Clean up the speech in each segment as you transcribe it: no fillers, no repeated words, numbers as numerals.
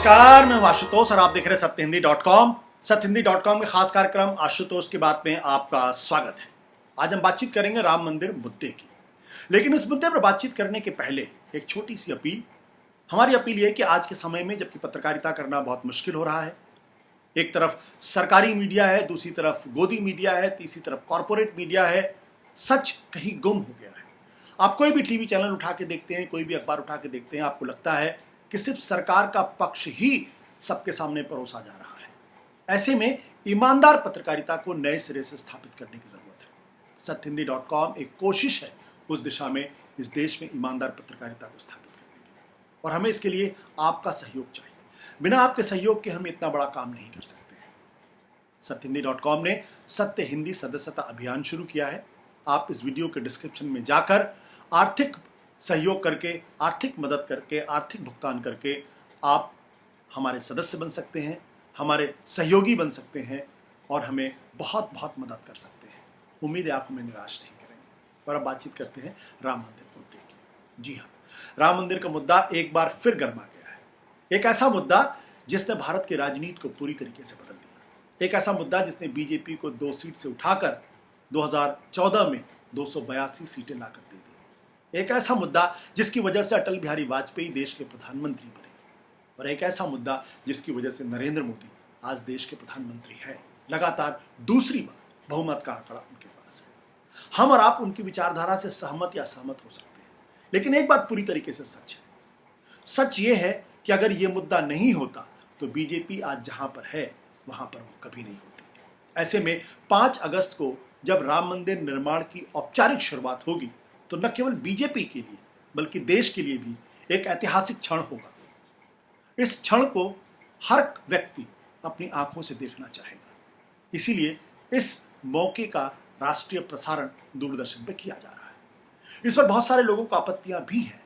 नमस्कार, मैं आशुतोष और आप देख रहे हैं सत्यहिंदी.com। सत्यहिंदी.com के खास कार्यक्रम आशुतोष की बात में आपका स्वागत है। आज हम बातचीत करेंगे राम मंदिर मुद्दे की, लेकिन इस मुद्दे पर बातचीत करने के पहले एक छोटी सी अपील। हमारी अपील यह है कि आज के समय में जबकि पत्रकारिता करना बहुत मुश्किल हो रहा है, एक तरफ सरकारी मीडिया है, दूसरी तरफ गोदी मीडिया है, तीसरी तरफ कॉरपोरेट मीडिया है, सच कहीं गुम हो गया है। आप कोई भी टीवी चैनल उठा के देखते हैं, कोई भी अखबार उठा के देखते हैं, आपको लगता है कि सिर्फ सरकार का पक्ष ही सबके सामने परोसा जा रहा है। ऐसे में ईमानदार पत्रकारिता को नए सिरे से स्थापित करने की जरूरत है। सत्यहिंदी.com एक कोशिश है उस दिशा में, इस देश में ईमानदार पत्रकारिता को स्थापित करने की, और हमें इसके लिए आपका सहयोग चाहिए। बिना आपके सहयोग के हम इतना बड़ा काम नहीं कर सकते हैं। सत्यहिंदी.com ने सत्य हिंदी सदस्यता अभियान शुरू किया है। आप इस वीडियो के डिस्क्रिप्शन में जाकर आर्थिक सहयोग करके, आर्थिक मदद करके, आर्थिक भुगतान करके आप हमारे सदस्य बन सकते हैं, हमारे सहयोगी बन सकते हैं और हमें बहुत बहुत मदद कर सकते हैं। उम्मीद है आप हमें निराश नहीं करेंगे। और अब बातचीत करते हैं राम मंदिर मुद्दे की। जी हाँ, राम मंदिर का मुद्दा एक बार फिर गर्मा गया है। एक ऐसा मुद्दा जिसने भारत की राजनीति को पूरी तरीके से बदल दिया। एक ऐसा मुद्दा जिसने बीजेपी को 2 सीट से उठाकर 2014 में 282 सीटें लाकर दे दी। एक ऐसा मुद्दा जिसकी वजह से अटल बिहारी वाजपेयी देश के प्रधानमंत्री बने, और एक ऐसा मुद्दा जिसकी वजह से नरेंद्र मोदी आज देश के प्रधानमंत्री हैं। लगातार दूसरी बार बहुमत का आंकड़ा उनके पास है। हम और आप उनकी विचारधारा से सहमत या असहमत हो सकते हैं, लेकिन एक बात पूरी तरीके से सच है। सच ये है कि अगर ये मुद्दा नहीं होता तो बीजेपी आज जहां पर है वहां पर वो कभी नहीं होती। ऐसे में 5 अगस्त को जब राम मंदिर निर्माण की औपचारिक शुरुआत होगी तो न केवल बीजेपी के लिए बल्कि देश के लिए भी एक ऐतिहासिक क्षण होगा। इस क्षण को हर व्यक्ति अपनी आंखों से देखना चाहेगा। इसीलिए इस मौके का राष्ट्रीय प्रसारण दूरदर्शन पे किया जा रहा है। इस पर बहुत सारे लोगों को आपत्तियां भी हैं।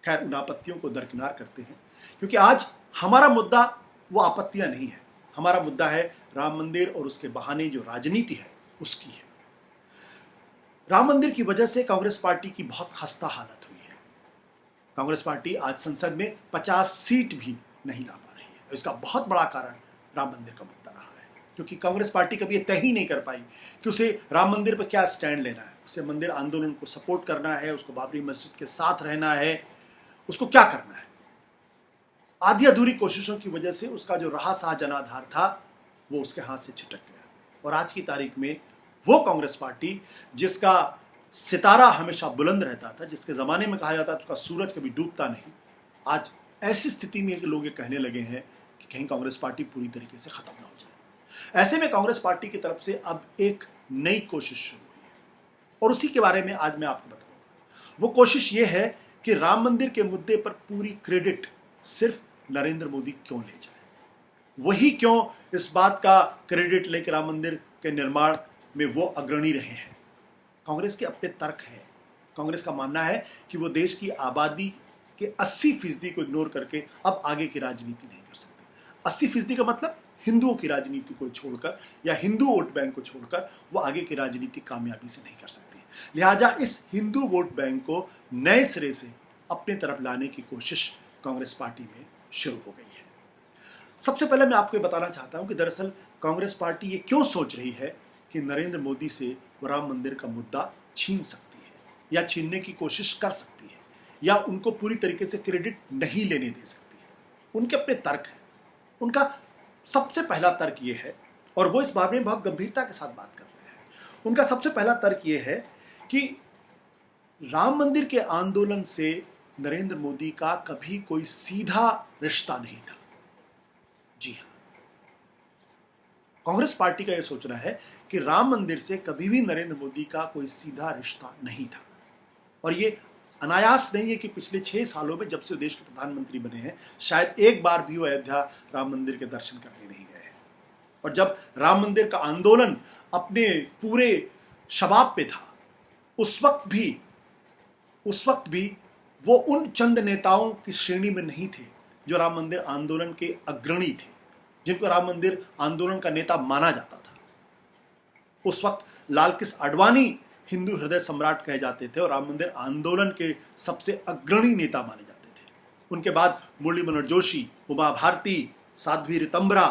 खैर, उन आपत्तियों को दरकिनार करते हैं, क्योंकि आज हमारा मुद्दा वो आपत्तियां नहीं है। हमारा मुद्दा है राम मंदिर और उसके बहाने जो राजनीति है उसकी है। राम मंदिर की वजह से कांग्रेस पार्टी की बहुत खस्ता हालत हुई है। कांग्रेस पार्टी आज संसद में 50 सीट भी नहीं ला पा रही है। इसका बहुत बड़ा कारण राम मंदिर का मुद्दा रहा है, क्योंकि कांग्रेस पार्टी कभी ये तय ही नहीं कर पाई कि उसे राम मंदिर पर क्या स्टैंड लेना है। उसे मंदिर आंदोलन को सपोर्ट करना है, उसको बाबरी मस्जिद के साथ रहना है, उसको क्या करना है। आधी अधूरी कोशिशों की वजह से उसका जो रहा सहा जनाधार था वो उसके हाथ से छिटक गया। और आज की तारीख में वो कांग्रेस पार्टी जिसका सितारा हमेशा बुलंद रहता था, जिसके जमाने में कहा जाता था उसका सूरज कभी डूबता नहीं, आज ऐसी स्थिति में लोग ये कहने लगे हैं कि कहीं कांग्रेस पार्टी पूरी तरीके से खत्म ना हो जाए। ऐसे में कांग्रेस पार्टी की तरफ से अब एक नई कोशिश शुरू हुई है, और उसी के बारे में आज मैं आपको बताऊंगा। वो कोशिश ये है कि राम मंदिर के मुद्दे पर पूरी क्रेडिट सिर्फ नरेंद्र मोदी क्यों ले जाए। वही क्यों इस बात का क्रेडिट लेकर राम मंदिर के निर्माण में वो अग्रणी रहे हैं। कांग्रेस के अपने तर्क हैं। कांग्रेस का मानना है कि वो देश की आबादी के 80% को इग्नोर करके अब आगे की राजनीति नहीं कर सकते। 80% का मतलब हिंदुओं की राजनीति को छोड़कर या हिंदू वोट बैंक को छोड़कर वो आगे की राजनीति कामयाबी से नहीं कर सकती। लिहाजा इस हिंदू वोट बैंक को नए सिरे से अपने तरफ लाने की कोशिश कांग्रेस पार्टी में शुरू हो गई है। सबसे पहले मैं आपको बताना चाहता हूं कि दरअसल कांग्रेस पार्टी ये क्यों सोच रही है कि नरेंद्र मोदी से वो राम मंदिर का मुद्दा छीन सकती है, या छीनने की कोशिश कर सकती है, या उनको पूरी तरीके से क्रेडिट नहीं लेने दे सकती है। उनके अपने तर्क हैं। उनका सबसे पहला तर्क ये है, और वो इस बारे में बहुत गंभीरता के साथ बात कर रहे हैं। उनका सबसे पहला तर्क ये है कि राम मंदिर के आंदोलन से नरेंद्र मोदी का कभी कोई सीधा रिश्ता नहीं था। जी हाँ, कांग्रेस पार्टी का यह सोचना है कि राम मंदिर से कभी भी नरेंद्र मोदी का कोई सीधा रिश्ता नहीं था। और ये अनायास नहीं है कि पिछले 6 सालों में जब से देश के प्रधानमंत्री बने हैं, शायद एक बार भी वो अयोध्या राम मंदिर के दर्शन करने नहीं गए हैं। और जब राम मंदिर का आंदोलन अपने पूरे शबाब पे था, उस वक्त भी वो उन चंद नेताओं की श्रेणी में नहीं थे जो राम मंदिर आंदोलन के अग्रणी थे, जिनको राम मंदिर आंदोलन का नेता माना जाता था। उस वक्त लाल कृष्ण आडवाणी हिंदू हृदय सम्राट कहे जाते थे और राम मंदिर आंदोलन के सबसे अग्रणी नेता माने जाते थे। उनके बाद मुरली मनोहर जोशी, उमा भारती, साध्वी रितंबरा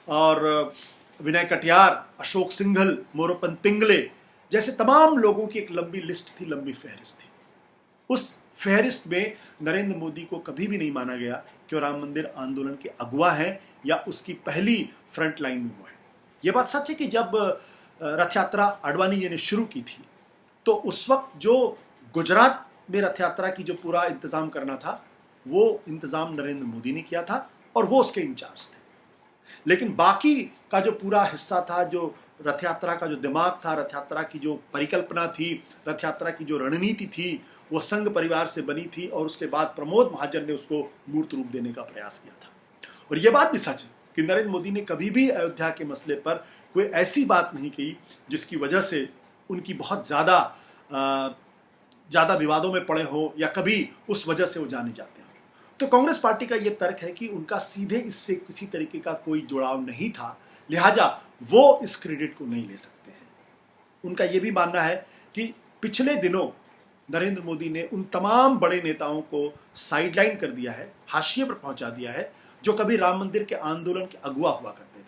और विनय कटियार, अशोक सिंघल, मोरोपंत पिंगले जैसे तमाम लोगों की एक लंबी लिस्ट थी, लंबी फहरिस्त थी। उस फहरिस्त में नरेंद्र मोदी को कभी भी नहीं माना गया कि वो राम मंदिर आंदोलन के अगुवा हैं या उसकी पहली फ्रंट लाइन में वो है। ये बात सच है कि जब रथ यात्रा आडवाणी जी ने शुरू की थी तो उस वक्त जो गुजरात में रथ यात्रा की जो पूरा इंतजाम करना था वो इंतजाम नरेंद्र मोदी ने किया था और वो उसके इंचार्ज थे। लेकिन बाकी का जो पूरा हिस्सा था, जो रथ यात्रा का जो दिमाग था, रथ यात्रा की जो परिकल्पना थी, रथ यात्रा की जो रणनीति थी, वो संघ परिवार से बनी थी और उसके बाद प्रमोद महाजन ने उसको मूर्त रूप देने का प्रयास किया था। और ये बात भी सच है कि नरेंद्र मोदी ने कभी भी अयोध्या के मसले पर कोई ऐसी बात नहीं की जिसकी वजह से उनकी बहुत ज़्यादा विवादों में पड़े हो या कभी उस वजह से वो जाने जाते हैं। तो कांग्रेस पार्टी का ये तर्क है कि उनका सीधे इससे किसी तरीके का कोई जुड़ाव नहीं था, लिहाजा वो इस क्रेडिट को नहीं ले सकते हैं। उनका ये भी मानना है कि पिछले दिनों नरेंद्र मोदी ने उन तमाम बड़े नेताओं को साइडलाइन कर दिया है, हाशिए पर पहुंचा दिया है, जो कभी राम मंदिर के आंदोलन के अगुवा हुआ करते थे।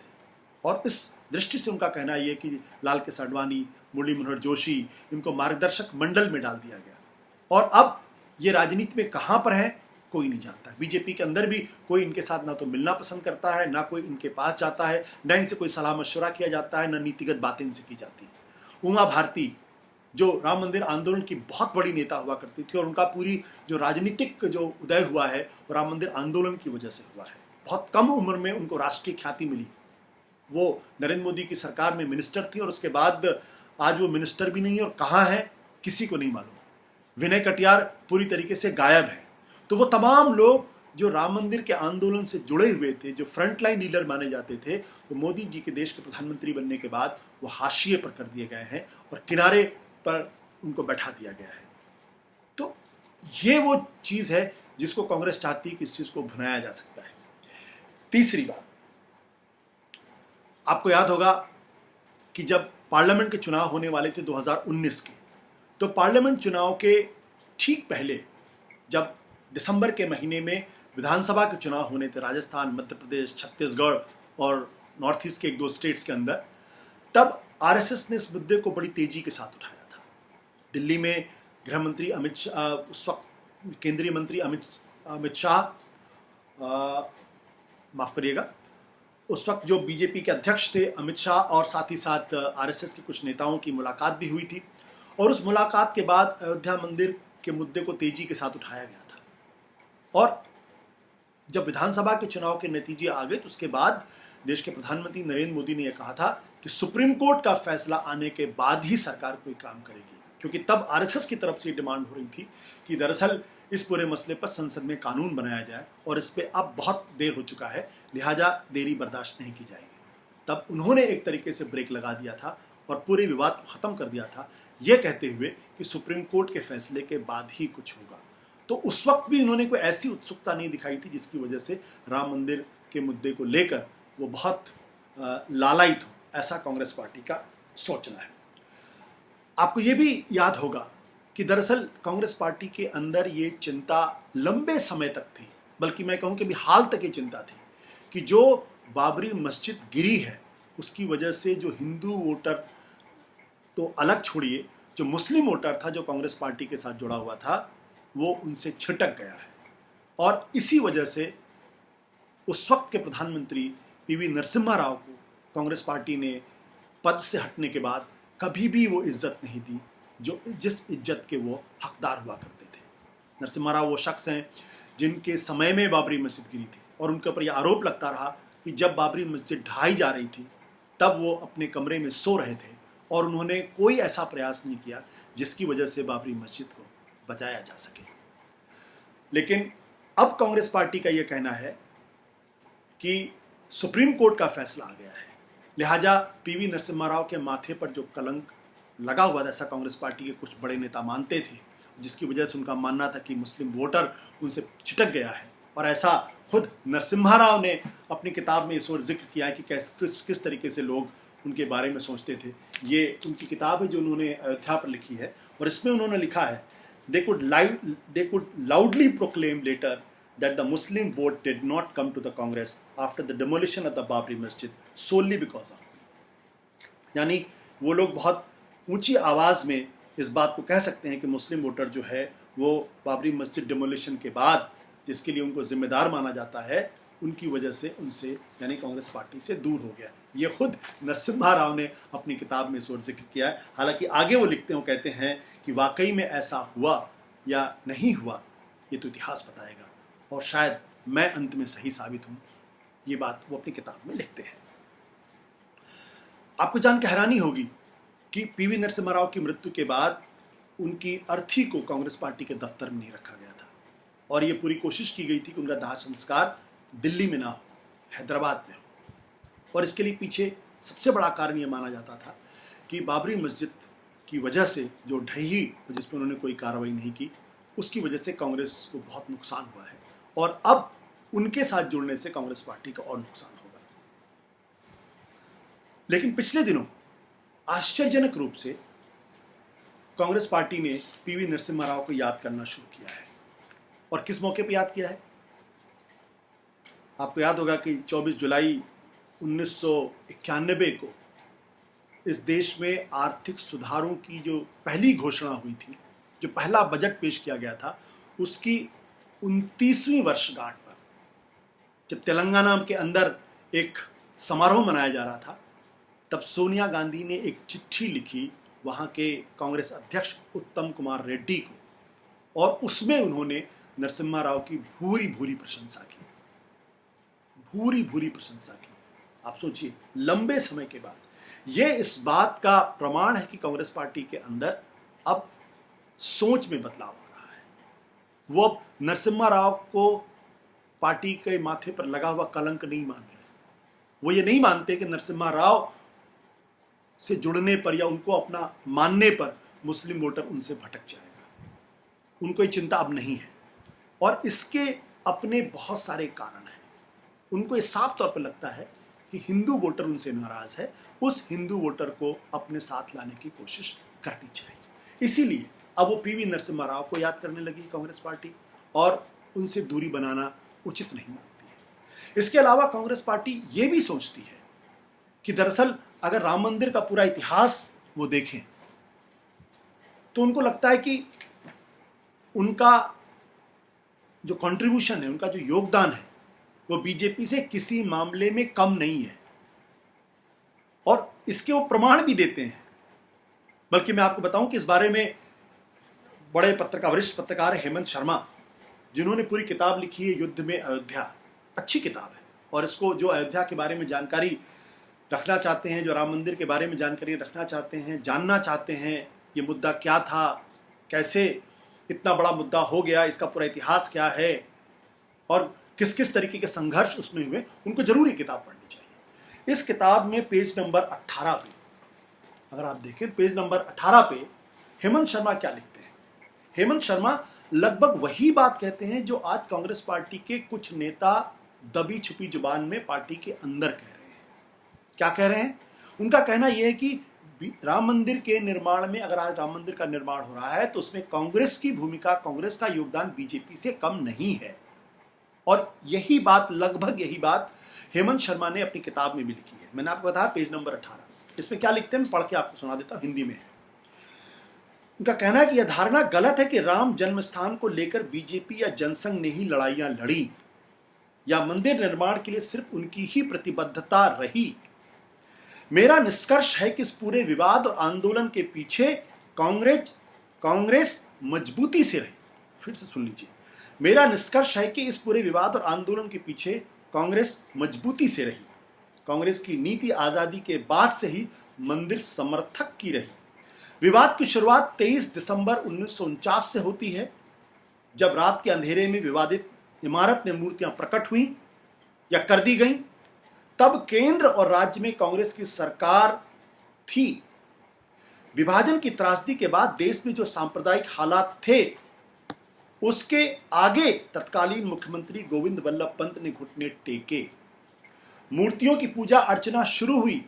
और इस दृष्टि से उनका कहना यह कि लाल कृष्ण आडवाणी, मुरली मनोहर जोशी, इनको मार्गदर्शक मंडल में डाल दिया गया और अब ये राजनीति में कहां पर है कोई नहीं जानता। बीजेपी के अंदर भी कोई इनके साथ ना तो मिलना पसंद करता है, ना कोई इनके पास जाता है, ना इनसे कोई सलाह मशवरा किया जाता है, ना नीतिगत बातें इनसे की जाती है। उमा भारती जो राम मंदिर आंदोलन की बहुत बड़ी नेता हुआ करती थी और उनका पूरी जो राजनीतिक जो उदय हुआ है वो राम मंदिर आंदोलन की वजह से हुआ है। बहुत कम उम्र में उनको राष्ट्रीय ख्याति मिली। वो नरेंद्र मोदी की सरकार में मिनिस्टर थी और उसके बाद आज वो मिनिस्टर भी नहीं है और कहाँ है किसी को नहीं मालूम। विनय कटियार पूरी तरीके से गायब है। तो वो तमाम लोग जो राम मंदिर के आंदोलन से जुड़े हुए थे, जो फ्रंटलाइन लीडर माने जाते थे, वो मोदी जी के देश के प्रधानमंत्री बनने के बाद वो हाशिए पर कर दिए गए हैं और किनारे पर उनको बैठा दिया गया है। तो ये वो चीज है जिसको कांग्रेस चाहती है कि इस चीज को भुनाया जा सकता है। तीसरी बात, आपको याद होगा कि जब पार्लियामेंट के चुनाव होने वाले थे 2019 के, तो पार्लियामेंट चुनाव के ठीक पहले जब दिसंबर के महीने में विधानसभा के चुनाव होने थे राजस्थान, मध्य प्रदेश, छत्तीसगढ़ और नॉर्थ ईस्ट के एक दो स्टेट्स के अंदर, तब आरएसएस ने इस मुद्दे को बड़ी तेजी के साथ उठाया था। दिल्ली में गृह मंत्री अमित शाह, उस वक्त केंद्रीय मंत्री अमित शाह, माफ करिएगा, उस वक्त जो बीजेपी के अध्यक्ष थे अमित शाह और साथ ही साथ आरएसएस के कुछ नेताओं की मुलाकात भी हुई थी और उस मुलाकात के बाद अयोध्या मंदिर के मुद्दे को तेजी के साथ उठाया गया था। और जब विधानसभा के चुनाव के नतीजे आ गए तो उसके बाद देश के प्रधानमंत्री नरेंद्र मोदी ने यह कहा था कि सुप्रीम कोर्ट का फैसला आने के बाद ही सरकार कोई काम करेगी, क्योंकि तब आरएसएस की तरफ से डिमांड हो रही थी कि दरअसल इस पूरे मसले पर संसद में कानून बनाया जाए और इस पर अब बहुत देर हो चुका है, लिहाजा देरी बर्दाश्त नहीं की जाएगी। तब उन्होंने एक तरीके से ब्रेक लगा दिया था और पूरे विवाद को खत्म कर दिया था, यह कहते हुए कि सुप्रीम कोर्ट के फैसले के बाद ही कुछ होगा। तो उस वक्त भी उन्होंने कोई ऐसी उत्सुकता नहीं दिखाई थी जिसकी वजह से राम मंदिर के मुद्दे को लेकर वो बहुत लालायित हो, ऐसा कांग्रेस पार्टी का सोचना है। आपको ये भी याद होगा कि दरअसल कांग्रेस पार्टी के अंदर ये चिंता लंबे समय तक थी, बल्कि मैं कहूँ कि अभी हाल तक ये चिंता थी कि जो बाबरी मस्जिद गिरी है उसकी वजह से जो हिंदू वोटर तो अलग छोड़िए, जो मुस्लिम वोटर था जो कांग्रेस पार्टी के साथ जुड़ा हुआ था वो उनसे छिटक गया है। और इसी वजह से उस वक्त के प्रधानमंत्री पीवी नरसिम्हा राव को कांग्रेस पार्टी ने पद से हटने के बाद कभी भी वो इज्जत नहीं दी जो जिस इज्जत के वो हकदार हुआ करते थे। नरसिम्हा राव वो शख्स हैं जिनके समय में बाबरी मस्जिद गिरी थी और उनके ऊपर यह आरोप लगता रहा कि जब बाबरी मस्जिद ढहाई जा रही थी तब वो अपने कमरे में सो रहे थे और उन्होंने कोई ऐसा प्रयास नहीं किया जिसकी वजह से बाबरी मस्जिद को बचाया जा सके। लेकिन अब कांग्रेस पार्टी का यह कहना है कि सुप्रीम कोर्ट का फैसला आ गया है, लिहाजा पीवी नरसिम्हा राव के माथे पर जो कलंक लगा हुआ था, ऐसा कांग्रेस पार्टी के कुछ बड़े नेता मानते थे, जिसकी वजह से उनका मानना था कि मुस्लिम वोटर उनसे छिटक गया है। और ऐसा खुद नरसिम्हा राव ने अपनी किताब में इस ओर जिक्र किया है कि किस तरीके से लोग उनके बारे में सोचते थे। ये उनकी किताब है जो उन्होंने अयोध्या पर लिखी है और इसमें उन्होंने लिखा है, they could loudly proclaim later that the Muslim vote did not come to the Congress after the demolition of the Babri Masjid solely because of me. यानी वो लोग बहुत ऊंची आवाज़ में इस बात को कह सकते हैं कि मुस्लिम वोटर जो है वो बाबरी मस्जिद डिमोलिशन के बाद जिसके लिए उनको जिम्मेदार माना जाता है उनकी वजह से उनसे यानी कांग्रेस पार्टी से दूर हो गया। ये खुद नरसिम्हा राव ने अपनी किताब में इस ओर जिक्र किया है। हालांकि आगे वो लिखते हैं, वो कहते हैं कि वाकई में ऐसा हुआ या नहीं हुआ ये तो इतिहास बताएगा और शायद मैं अंत में सही साबित हूँ, ये बात वो अपनी किताब में लिखते हैं। आपको जान के हैरानी होगी कि पीवी नरसिम्हा राव की मृत्यु के बाद उनकी अर्थी को कांग्रेस पार्टी के दफ्तर में नहीं रखा गया था और ये पूरी कोशिश की गई थी कि उनका दाह संस्कार दिल्ली में ना हो, हैदराबाद में हो। और इसके लिए पीछे सबसे बड़ा कारण ये माना जाता था कि बाबरी मस्जिद की वजह से जो ढही जिस पर उन्होंने कोई कार्रवाई नहीं की उसकी वजह से कांग्रेस को बहुत नुकसान हुआ है और अब उनके साथ जुड़ने से कांग्रेस पार्टी का और नुकसान होगा। लेकिन पिछले दिनों आश्चर्यजनक रूप से कांग्रेस पार्टी ने पीवी नरसिम्हा राव को याद करना शुरू किया है। और किस मौके पर याद किया है? आपको याद होगा कि 24 जुलाई 1991 को इस देश में आर्थिक सुधारों की जो पहली घोषणा हुई थी, जो पहला बजट पेश किया गया था, उसकी 29वीं वर्षगांठ पर जब तेलंगाना के अंदर एक समारोह मनाया जा रहा था, तब सोनिया गांधी ने एक चिट्ठी लिखी वहाँ के कांग्रेस अध्यक्ष उत्तम कुमार रेड्डी को और उसमें उन्होंने नरसिम्हा राव की भूरी भूरी प्रशंसा की, भूरी भूरी प्रशंसा की। आप सोचिए, लंबे समय के बाद ये इस बात का प्रमाण है कि कांग्रेस पार्टी के अंदर अब सोच में बदलाव आ रहा है। वो अब नरसिम्हा राव को पार्टी के माथे पर लगा हुआ कलंक नहीं मान रहे। वो ये नहीं मानते कि नरसिम्हा राव से जुड़ने पर या उनको अपना मानने पर मुस्लिम वोटर उनसे भटक जाएगा। उनको ये चिंता अब नहीं है और इसके अपने बहुत सारे कारण हैं। उनको ये साफ तौर पर लगता है कि हिंदू वोटर उनसे नाराज है, उस हिंदू वोटर को अपने साथ लाने की कोशिश करनी चाहिए। इसीलिए अब वो पीवी नरसिम्हा राव को याद करने लगी कांग्रेस पार्टी और उनसे दूरी बनाना उचित नहीं मानती है। इसके अलावा कांग्रेस पार्टी ये भी सोचती है कि दरअसल अगर राम मंदिर का पूरा इतिहास वो देखें तो उनको लगता है कि उनका जो कंट्रीब्यूशन है, उनका जो योगदान है, वो बीजेपी से किसी मामले में कम नहीं है और इसके वो प्रमाण भी देते हैं। बल्कि मैं आपको बताऊं कि इस बारे में बड़े पत्रकार, वरिष्ठ पत्रकार हेमंत शर्मा, जिन्होंने पूरी किताब लिखी है युद्ध में अयोध्या, अच्छी किताब है और इसको जो अयोध्या के बारे में जानकारी रखना चाहते हैं, जो राम मंदिर के बारे में जानकारी रखना चाहते हैं, जानना चाहते हैं ये मुद्दा क्या था, कैसे इतना बड़ा मुद्दा हो गया, इसका पूरा इतिहास क्या है और किस किस तरीके के संघर्ष उसमें हुए, उनको जरूर ये किताब पढ़नी चाहिए। इस किताब में पेज नंबर 18 पे अगर आप देखें, पेज नंबर 18 पे हेमंत शर्मा क्या लिखते हैं। हेमंत शर्मा लगभग वही बात कहते हैं जो आज कांग्रेस पार्टी के कुछ नेता दबी छुपी जुबान में पार्टी के अंदर कह रहे हैं। क्या कह रहे हैं? उनका कहना यह है कि राम मंदिर के निर्माण में, अगर आज राम मंदिर का निर्माण हो रहा है तो उसमें कांग्रेस की भूमिका, कांग्रेस का योगदान बीजेपी से कम नहीं है। और यही बात, लगभग यही बात हेमंत शर्मा ने अपनी किताब में भी लिखी है। मैंने आपको बताया पेज नंबर 18। इसमें क्या लिखते हैं मैं पढ़ के आपको सुना देता हूं, हिंदी में है। उनका कहना है कि यह धारणा गलत है कि राम जन्म स्थान को लेकर बीजेपी या जनसंघ ने ही लड़ाइयां लड़ी या मंदिर निर्माण के लिए सिर्फ उनकी ही प्रतिबद्धता रही। मेरा निष्कर्ष है कि इस पूरे विवाद और आंदोलन के पीछे कांग्रेस मजबूती से रही। फिर से सुन लीजिए, मेरा निष्कर्ष है कि इस पूरे विवाद और आंदोलन के पीछे कांग्रेस मजबूती से रही। कांग्रेस की नीति आजादी के बाद से ही मंदिर समर्थक की रही। विवाद की शुरुआत 23 दिसंबर 1949 से होती है, जब रात के अंधेरे में विवादित इमारत में मूर्तियां प्रकट हुई या कर दी गईं। तब केंद्र और राज्य में कांग्रेस की सरकार थी। विभाजन की त्रासदी के बाद देश में जो सांप्रदायिक हालात थे, उसके आगे तत्कालीन मुख्यमंत्री गोविंद वल्लभ पंत ने घुटने टेके। मूर्तियों की पूजा अर्चना शुरू हुई।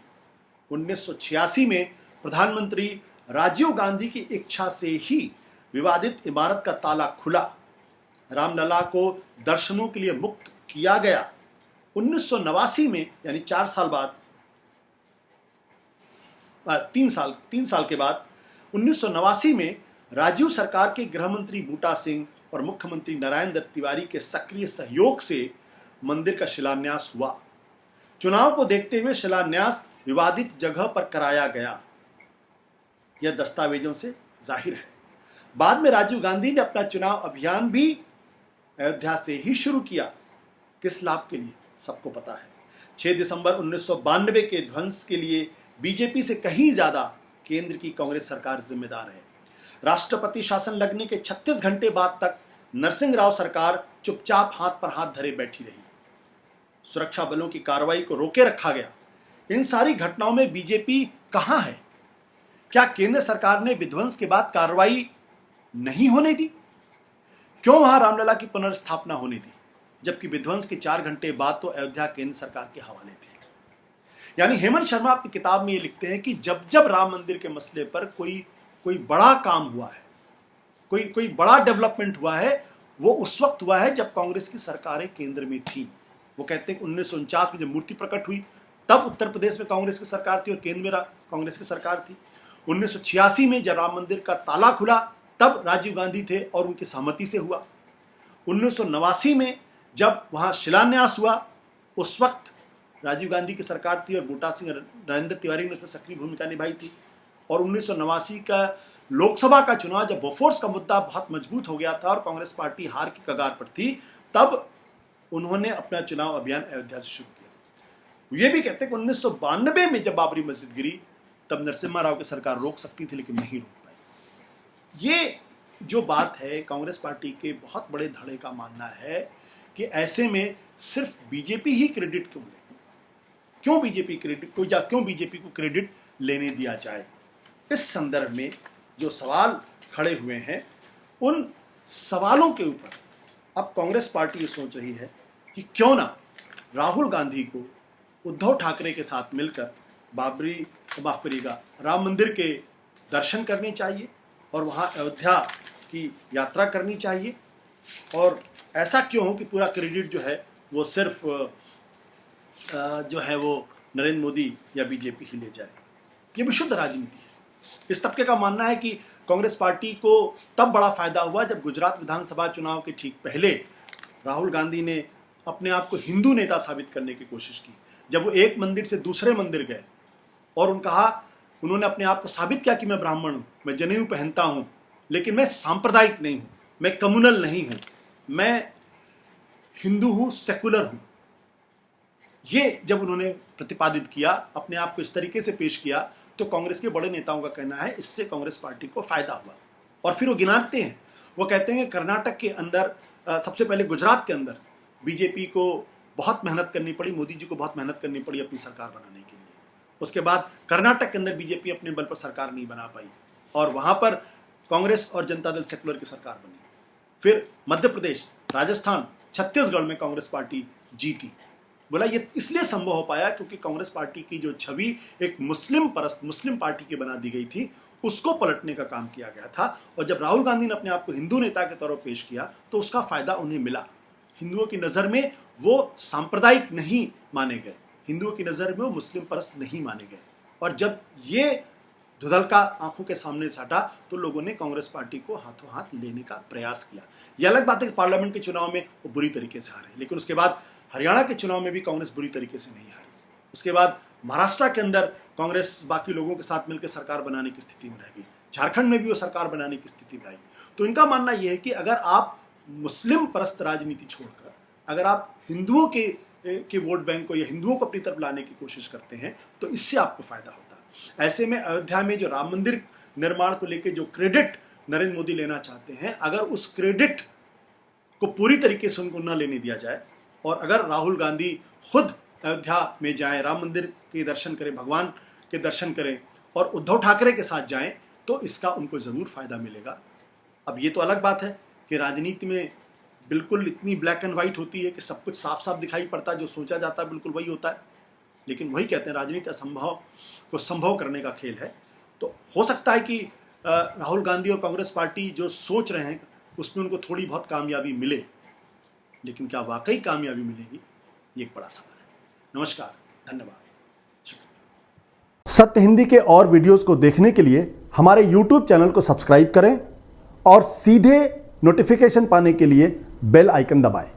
1986 में प्रधानमंत्री राजीव गांधी की इच्छा से ही विवादित इमारत का ताला खुला रामलला को दर्शनों के लिए मुक्त किया गया। 1989 में, यानी 4 साल बाद, 3 साल के बाद 1989 में राजीव सरकार के गृह मंत्री बूटा सिंह और मुख्यमंत्री नारायण दत्त तिवारी के सक्रिय सहयोग से मंदिर का शिलान्यास हुआ। चुनाव को देखते हुए शिलान्यास विवादित जगह पर कराया गया, यह दस्तावेजों से जाहिर है। बाद में राजीव गांधी ने अपना चुनाव अभियान भी अयोध्या से ही शुरू किया। किस लाभ के लिए, सबको पता है। 6 दिसंबर 1992 के ध्वंस के लिए बीजेपी से कहीं ज्यादा केंद्र की कांग्रेस सरकार जिम्मेदार है। राष्ट्रपति शासन लगने के 36 घंटे बाद तक नरसिंह राव सरकार चुपचाप हाथ पर हाथ धरे बैठी रही। सुरक्षा बलों की कार्रवाई को रोके रखा गया। इन सारी घटनाओं में बीजेपी कहां है? क्या केंद्र सरकार ने विध्वंस के बाद कार्रवाई नहीं होने दी? क्यों वहां रामलला की पुनर्स्थापना होने दी, जबकि विध्वंस के 4 घंटे बाद तो अयोध्या केंद्र सरकार के हवाले थे? यानी हेमंत शर्मा अपनी किताब में ये लिखते हैं कि जब जब राम मंदिर के मसले पर कोई बड़ा काम हुआ है, कोई बड़ा डेवलपमेंट हुआ है, वो उस वक्त हुआ है जब कांग्रेस की सरकारें केंद्र में थी। वो कहते हैं कि 1949 में जब मूर्ति प्रकट हुई तब उत्तर प्रदेश में कांग्रेस की सरकार थी और केंद्र में कांग्रेस की सरकार थी। 1986 में जब राम मंदिर का ताला खुला तब राजीव गांधी थे और उनकी सहमति से हुआ। 1989 में जब वहां शिलान्यास हुआ उस वक्त राजीव गांधी की सरकार थी और बूटा सिंह, नरेंद्र तिवारी ने उसमें सक्रिय भूमिका निभाई थी। और 1989 का लोकसभा का चुनाव जब बोफोर्स का मुद्दा बहुत मजबूत हो गया था और कांग्रेस पार्टी हार की कगार पर थी, तब उन्होंने अपना चुनाव अभियान अयोध्या से शुरू किया। ये भी कहते हैं कि 1992 में जब बाबरी मस्जिद गिरी तब नरसिम्हा राव की सरकार रोक सकती थी लेकिन नहीं रोक पाई। ये जो बात है, कांग्रेस पार्टी के बहुत बड़े धड़े का मानना है कि ऐसे में सिर्फ बीजेपी ही क्रेडिट क्यों ले? क्यों बीजेपी को क्रेडिट लेने दिया जाए? इस संदर्भ में जो सवाल खड़े हुए हैं, उन सवालों के ऊपर अब कांग्रेस पार्टी ये सोच रही है कि क्यों ना राहुल गांधी को उद्धव ठाकरे के साथ मिलकर राम मंदिर के दर्शन करने चाहिए और वहां अयोध्या की यात्रा करनी चाहिए। और ऐसा क्यों हो कि पूरा क्रेडिट जो है वो सिर्फ जो है वो नरेंद्र मोदी या बीजेपी ही ले जाए। ये विशुद्ध राजनीति है। इस तबके का मानना है कि कांग्रेस पार्टी को तब बड़ा फायदा हुआ जब गुजरात विधानसभा चुनाव के ठीक पहले राहुल गांधी ने अपने आप को हिंदू नेता साबित करने की कोशिश की। जब वो एक मंदिर से दूसरे मंदिर गए और उन्होंने अपने आप को साबित किया कि मैं ब्राह्मण हूं, मैं जनेऊ पहनता हूं, लेकिन मैं सांप्रदायिक नहीं हूं, मैं कम्युनल नहीं हूं, मैं हिंदू हूं, सेकुलर हूं। ये जब उन्होंने प्रतिपादित किया, अपने आप को इस तरीके से पेश किया, तो कांग्रेस के बड़े नेताओं का कहना है इससे कांग्रेस पार्टी को फायदा हुआ। और फिर वो गिनाते हैं, वो कहते हैं कि कर्नाटक के अंदर, सबसे पहले गुजरात के अंदर बीजेपी को बहुत मेहनत करनी पड़ी, मोदी जी को बहुत मेहनत करनी पड़ी अपनी सरकार बनाने के लिए। उसके बाद कर्नाटक के अंदर बीजेपी अपने बल पर सरकार नहीं बना पाई और वहां पर कांग्रेस और जनता दल सेकुलर की सरकार बनी। फिर मध्य प्रदेश, राजस्थान, छत्तीसगढ़ में कांग्रेस पार्टी जीती। बोला ये इसलिए संभव हो पाया क्योंकि कांग्रेस पार्टी की जो छवि एक मुस्लिम पार्टी की बना दी गई थी, उसको पलटने का काम किया गया था। और जब राहुल गांधी ने अपने आप को हिंदू नेता के तौर पर पेश किया तो उसका फायदा उन्हें मिला। हिंदुओं की नजर में वो सांप्रदायिक नहीं माने गए, हिंदुओं की नजर में वो मुस्लिम परस्त नहीं माने गए। और जब ये धुंधलका आंखों के सामने से हटा तो लोगों ने कांग्रेस पार्टी को हाथों हाथ लेने का प्रयास किया। यह अलग बात है कि पार्लियामेंट के चुनाव में वो बुरी तरीके से हारे, लेकिन उसके बाद हरियाणा के चुनाव में भी कांग्रेस बुरी तरीके से नहीं हारी। उसके बाद महाराष्ट्र के अंदर कांग्रेस बाकी लोगों के साथ मिलकर सरकार बनाने की स्थिति में रह गई, झारखंड में भी वो सरकार बनाने की स्थिति में आई। तो इनका मानना यह है कि अगर आप मुस्लिम परस्त राजनीति छोड़कर अगर आप हिंदुओं के वोट बैंक को या हिंदुओं को अपनी तरफ लाने की कोशिश करते हैं तो इससे आपको फायदा होता है। ऐसे में अयोध्या में जो राम मंदिर निर्माण को लेकर जो क्रेडिट नरेंद्र मोदी लेना चाहते हैं, अगर उस क्रेडिट को पूरी तरीके से उनको न लेने दिया जाए और अगर राहुल गांधी खुद अयोध्या में जाएं, राम मंदिर के दर्शन करें, भगवान के दर्शन करें और उद्धव ठाकरे के साथ जाएं, तो इसका उनको जरूर फायदा मिलेगा। अब ये तो अलग बात है कि राजनीति में बिल्कुल इतनी ब्लैक एंड व्हाइट होती है कि सब कुछ साफ साफ दिखाई पड़ता है, जो सोचा जाता है बिल्कुल वही होता है। लेकिन वही कहते हैं राजनीति असंभव को संभव करने का खेल है। तो हो सकता है कि राहुल गांधी और कांग्रेस पार्टी जो सोच रहे हैं उसमें उनको थोड़ी बहुत कामयाबी मिले, लेकिन क्या वाकई कामयाबी मिलेगी, ये एक बड़ा सवाल है। नमस्कार, धन्यवाद, शुक्रिया। सत्य हिंदी के और वीडियोस को देखने के लिए हमारे YouTube चैनल को सब्सक्राइब करें और सीधे नोटिफिकेशन पाने के लिए बेल आइकन दबाएं।